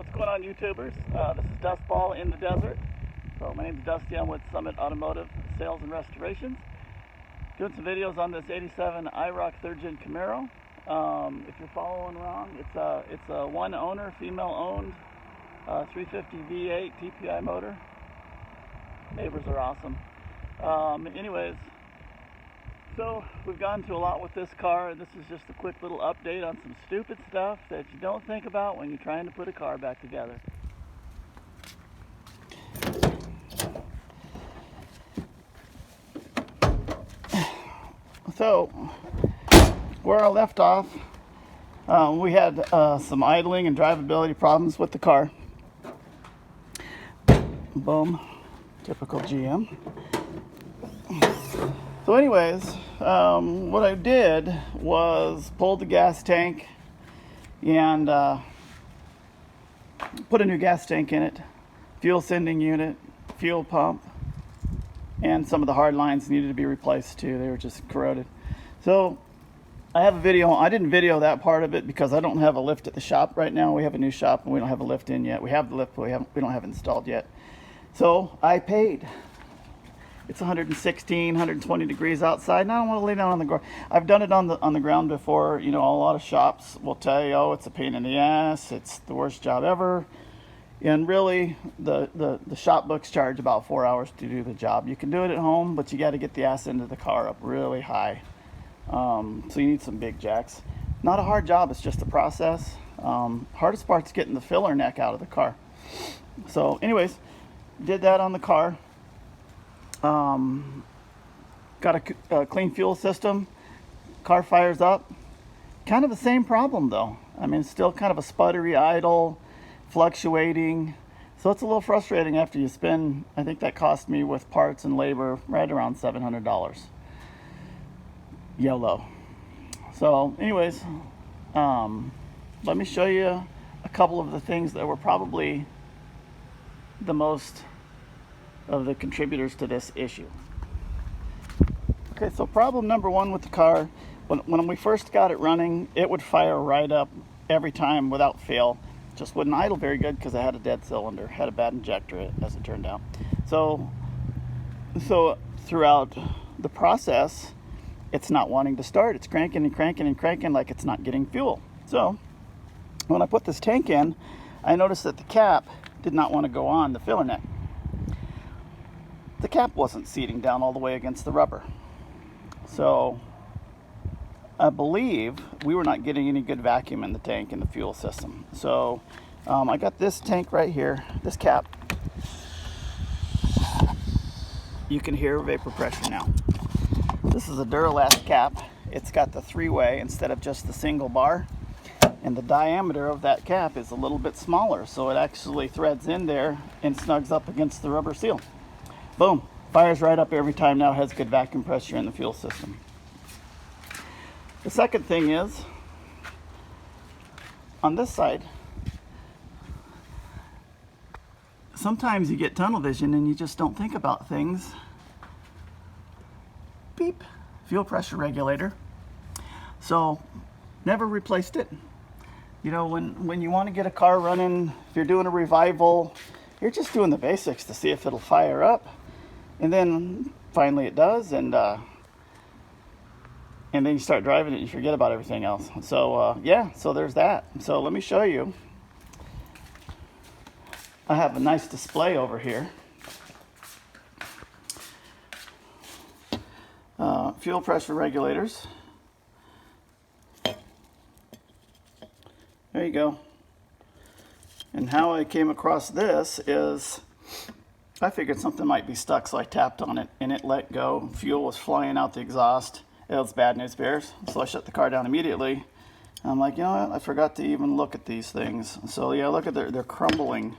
What's going on, YouTubers? This is Dustball in the Desert. So my name is Dusty. I'm with Summit Automotive Sales and Restorations. Doing some videos on this 87 IROC 3rd Gen Camaro. If you're following along, it's a one owner, female owned 350 V8 TPI motor. Neighbors are awesome. Anyways, so we've gone to a lot with this car. This is just a quick little update on some stupid stuff that you don't think about when you're trying to put a car back together. So, where I left off, we had some idling and drivability problems with the car. Boom, typical GM. So anyways, what I did was pull the gas tank and put a new gas tank in it, fuel sending unit, fuel pump, and some of the hard lines needed to be replaced too. They were just corroded. So I have a video. I didn't video that part of it because I don't have a lift at the shop right now. We have a new shop and we don't have a lift in yet. We have the lift, but we don't have it installed yet. So I paid. It's 116, 120 degrees outside, and I don't want to lay down on the ground. I've done it on the ground before. You know, a lot of shops will tell you, oh, it's a pain in the ass. It's the worst job ever. And really, the shop books charge about 4 hours to do the job. You can do it at home, but you got to get the ass into the car up really high. So you need some big jacks. Not a hard job. It's just a process. Hardest part's getting the filler neck out of the car. So anyways, did that on the car. Got a clean fuel system. Car fires up. Kind of the same problem though. I mean, it's still kind of a sputtery idle, fluctuating. So it's a little frustrating after you spend, I think that cost me with parts and labor right around $700. YOLO. So anyways, let me show you a couple of the things that were probably the most of the contributors to this issue. Okay, so problem number one with the car, when we first got it running, it would fire right up every time without fail. Just wouldn't idle very good because I had a dead cylinder, had a bad injector, as it turned out. So throughout the process, it's not wanting to start. It's cranking and cranking and cranking like it's not getting fuel. So when I put this tank in, I noticed that the cap did not want to go on the filler neck. The cap wasn't seating down all the way against the rubber. So I believe we were not getting any good vacuum in the tank and the fuel system. So I got this tank right here, this cap. You can hear vapor pressure now. This is a Duralast cap. It's got the three-way instead of just the single bar. And the diameter of that cap is a little bit smaller, so it actually threads in there and snugs up against the rubber seal. Boom, fires right up every time now, has good vacuum pressure in the fuel system. The second thing is, on this side, sometimes you get tunnel vision and you just don't think about things. Beep, fuel pressure regulator. So, never replaced it. You know, when you want to get a car running, if you're doing a revival, you're just doing the basics to see if it'll fire up. And then finally it does, and then you start driving it and you forget about everything else. So yeah, so there's that. So let me show you. I have a nice display over here. Fuel pressure regulators. There you go. And how I came across this is I figured something might be stuck, so I tapped on it and it let go. Fuel was flying out the exhaust. It was bad news bears. So I shut the car down immediately. And I'm like, you know what? I forgot to even look at these things. So yeah, look at they're crumbling.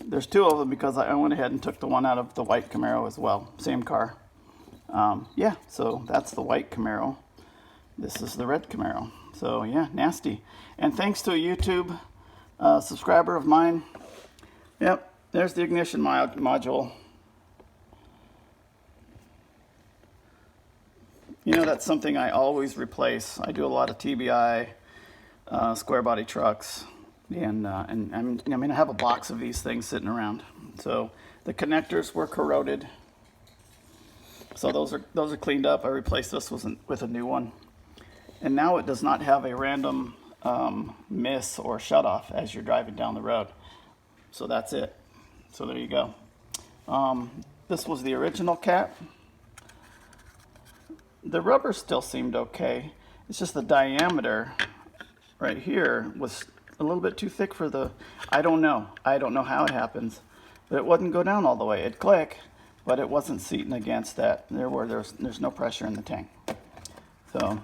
There's two of them because I went ahead and took the one out of the white Camaro as well. Same car. Yeah, so that's the white Camaro. This is the red Camaro. So yeah, nasty. And thanks to a YouTube subscriber of mine. Yep. There's the ignition module. You know, that's something I always replace. I do a lot of TBI, square body trucks. And I mean, I have a box of these things sitting around. So the connectors were corroded. So those are cleaned up. I replaced this with a new one. And now it does not have a random miss or shut off as you're driving down the road. So that's it. So there you go. This was the original cap. The rubber still seemed okay. It's just the diameter right here was a little bit too thick for the, I don't know how it happens, but it wouldn't go down all the way. It'd click, but it wasn't seating against that. There's no pressure in the tank. So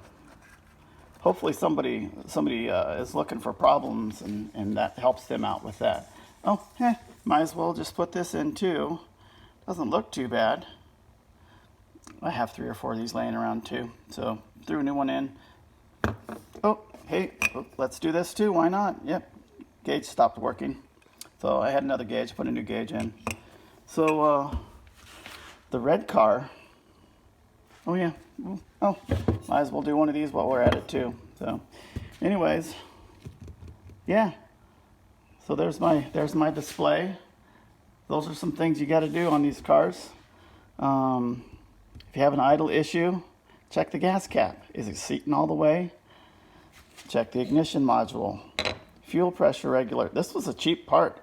hopefully somebody is looking for problems, and that helps them out with that. Oh, might as well just put this in too. Doesn't look too bad. I have 3 or 4 of these laying around too. So threw a new one in. Oh, hey, let's do this too. Why not? Yep, gauge stopped working. So I had another gauge, put a new gauge in. So the red car, oh yeah, oh, might as well do one of these while we're at it too. So anyways, yeah, so there's my display. Those are some things you got to do on these cars. If you have an idle issue, check the gas cap. Is it seating all the way? Check the ignition module. Fuel pressure regulator. This was a cheap part.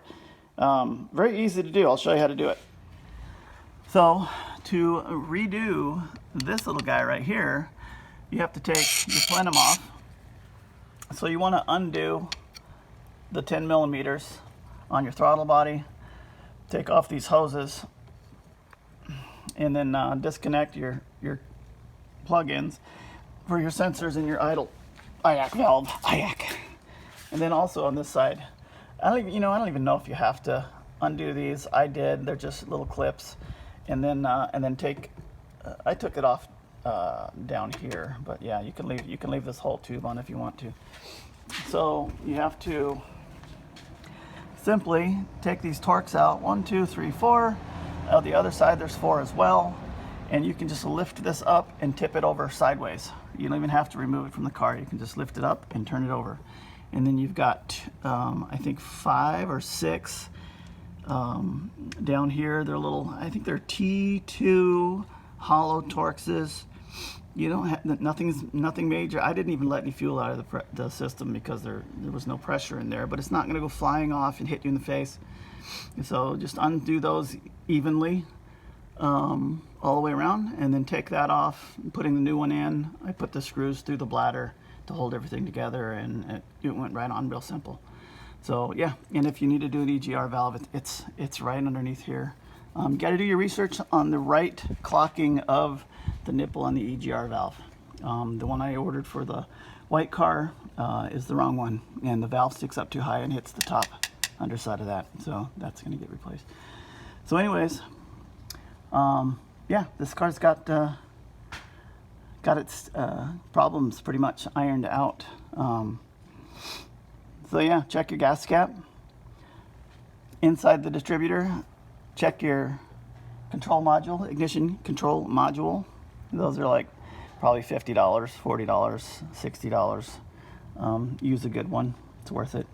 Very easy to do. I'll show you how to do it. So to redo this little guy right here, you have to take your plenum off. So you want to undo the 10 millimeters on your throttle body. Take off these hoses, and then disconnect your plug-ins for your sensors and your idle IAC valve. IAC. And then also on this side, I don't even know if you have to undo these. I did. They're just little clips, and then take. I took it off down here, but yeah, you can leave this whole tube on if you want to. So you have to simply take these Torx out. 1, 2, 3, 4. On the other side, there's 4 as well. And you can just lift this up and tip it over sideways. You don't even have to remove it from the car. You can just lift it up and turn it over. And then you've got, I think 5 or 6 down here. They're little, I think they're T2 hollow Torxes. You don't have nothing major. I didn't even let any fuel out of the system because there was no pressure in there, but it's not going to go flying off and hit you in the face. And so just undo those evenly all the way around, and then take that off, putting the new one in. I put the screws through the bladder to hold everything together, and it went right on real simple. So yeah, and if you need to do an EGR valve, it's right underneath here. You got to do your research on the right clocking of the nipple on the EGR valve. The one I ordered for the white car is the wrong one, and the valve sticks up too high and hits the top underside of that, so that's going to get replaced. So anyways, yeah, this car's got its problems pretty much ironed out. So yeah, check your gas cap. Inside the distributor, check your control module, ignition control module. Those are like probably $50, $40, $60. Use a good one, it's worth it.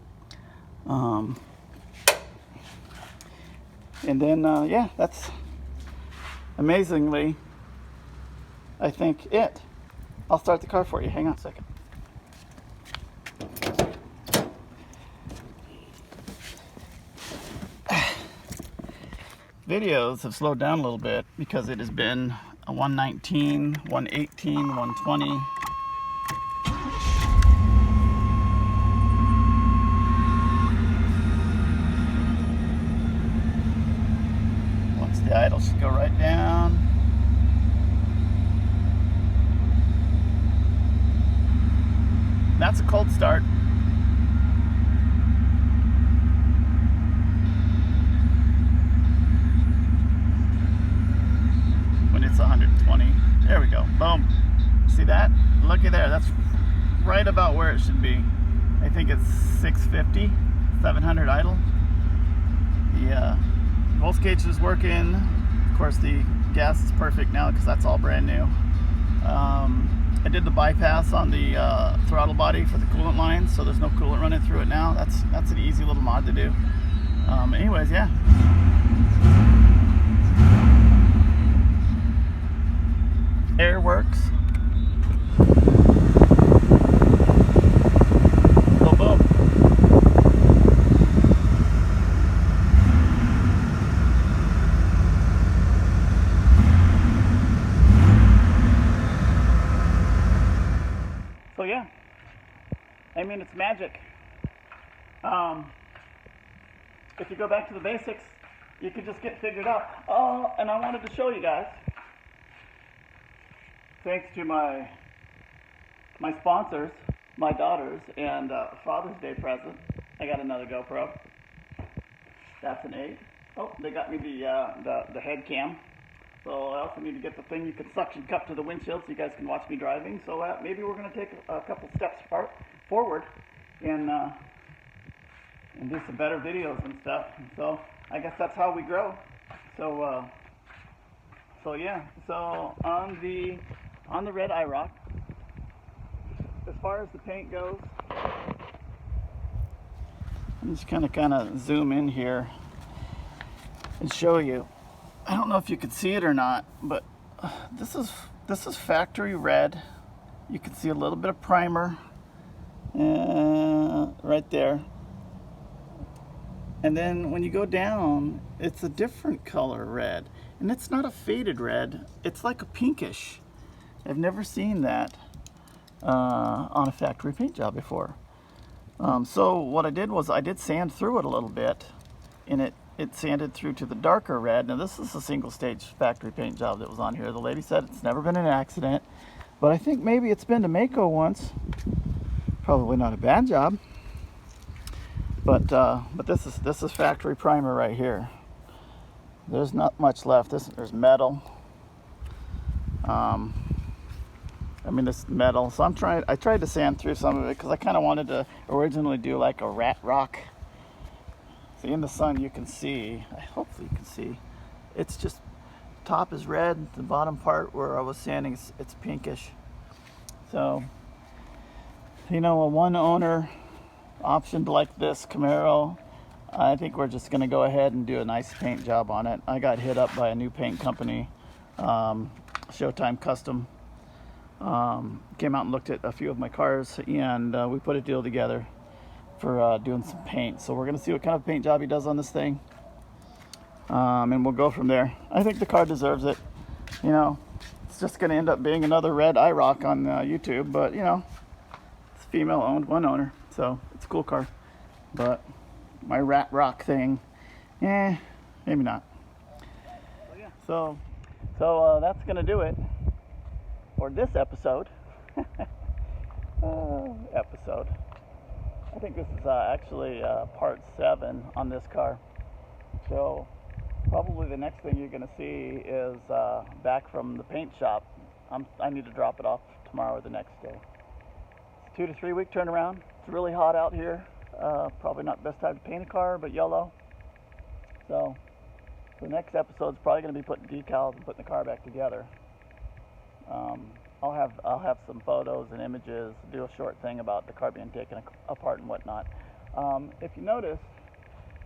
And then yeah, that's amazingly, I think it. I'll start the car for you. Hang on a second. Videos have slowed down a little bit because it has been a 119, 118, 120. Once the idle should go right down. That's a cold start. When it's 120. There we go. Boom. See that? Looky there. That's right about where it should be. I think it's 650, 700 idle. The volts gauge is working. Of course, the gas is perfect now because that's all brand new. I did the bypass on the throttle body for the coolant line, so there's no coolant running through it now. That's an easy little mod to do. Anyways, yeah. Air works. Boom, boom. So yeah, I mean, it's magic. If you go back to the basics, you can just get figured out. Oh, and I wanted to show you guys, thanks to my sponsors, my daughters, and Father's Day present, I got another GoPro. That's an 8. Oh, they got me the head cam. So I also need to get the thing you can suction cup to the windshield so you guys can watch me driving. So maybe we're going to take a couple steps forward and do some better videos and stuff. And so I guess that's how we grow. So yeah. So on the red IROC, as far as the paint goes, I'm just kind of zoom in here and show you. I don't know if you can see it or not, but this is factory red. You can see a little bit of primer right there. And then when you go down, it's a different color red. And it's not a faded red, it's like a pinkish. I've never seen that on a factory paint job before. So what I did was I did sand through it a little bit, and it sanded through to the darker red. Now this is a single stage factory paint job that was on here. The lady said it's never been an accident, but I think maybe it's been to Mako once. Probably not a bad job. But this is factory primer right here. There's not much left. There's metal. I mean, this metal. So I tried to sand through some of it because I kind of wanted to originally do like a rat rock. See, in the sun you can see. Hopefully you can see. It's just top is red. The bottom part where I was sanding, it's pinkish. So, you know, a one owner option like this Camaro, I think we're just going to go ahead and do a nice paint job on it. I got hit up by a new paint company, Showtime Custom. Came out and looked at a few of my cars, and we put a deal together for doing some paint. So we're going to see what kind of paint job he does on this thing, and we'll go from there. I think the car deserves it. You know, it's just going to end up being another red IROC on YouTube, but you know, it's female owned, one owner. So it's a cool car, but my rat rock thing, maybe not. So that's gonna do it for this episode. I think this is actually part 7 on this car. So probably the next thing you're gonna see is back from the paint shop. I need to drop it off tomorrow or the next day. 2 to 3 week turnaround. It's really hot out here. Probably not the best time to paint a car, but yellow. So the next episode is probably going to be putting decals and putting the car back together. I'll have some photos and images, do a short thing about the car being taken apart and whatnot. If you notice,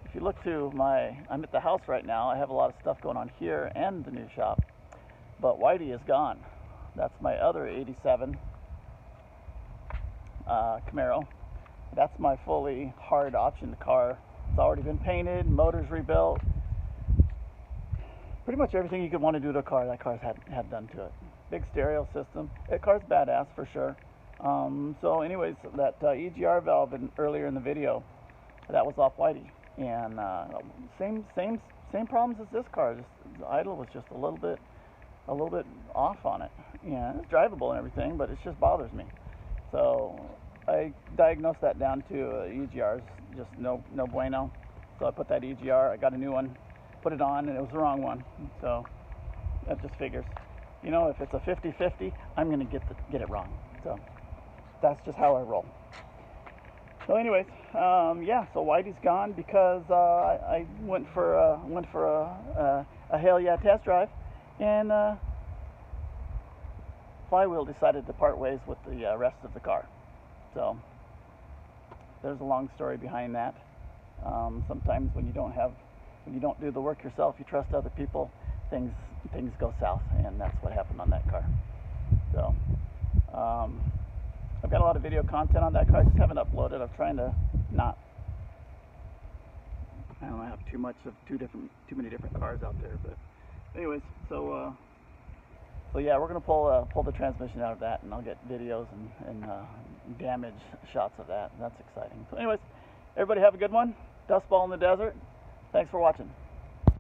if you look to I'm at the house right now. I have a lot of stuff going on here and the new shop, but Whitey is gone. That's my other 87 Camaro. That's my fully hard option car. It's already been painted, motors rebuilt. Pretty much everything you could want to do to a car, that car's had done to it. Big stereo system. That car's badass for sure. So anyways, that EGR valve earlier in the video, that was off Whitey. And same problems as this car. Just, the idle was just a little bit off on it. Yeah, it's drivable and everything, but it just bothers me. So I diagnosed that down to EGR's just no bueno. So I put that EGR, I got a new one, put it on, and it was the wrong one. So that just figures. You know, if it's a 50-50, I'm going to get it wrong. So that's just how I roll. So anyways, yeah, so Whitey's gone because I went for a hell yeah test drive, and flywheel decided to part ways with the rest of the car. So there's a long story behind that. Sometimes when you don't do the work yourself, you trust other people, things go south, and that's what happened on that car. So I've got a lot of video content on that car. I just haven't uploaded. I'm trying to not, I don't have too much of too many different cars out there. But anyways, so yeah, we're gonna pull the transmission out of that, and I'll get videos and damage shots of that. That's exciting. So anyways, everybody have a good one. Dust Ball in the Desert. Thanks for watching.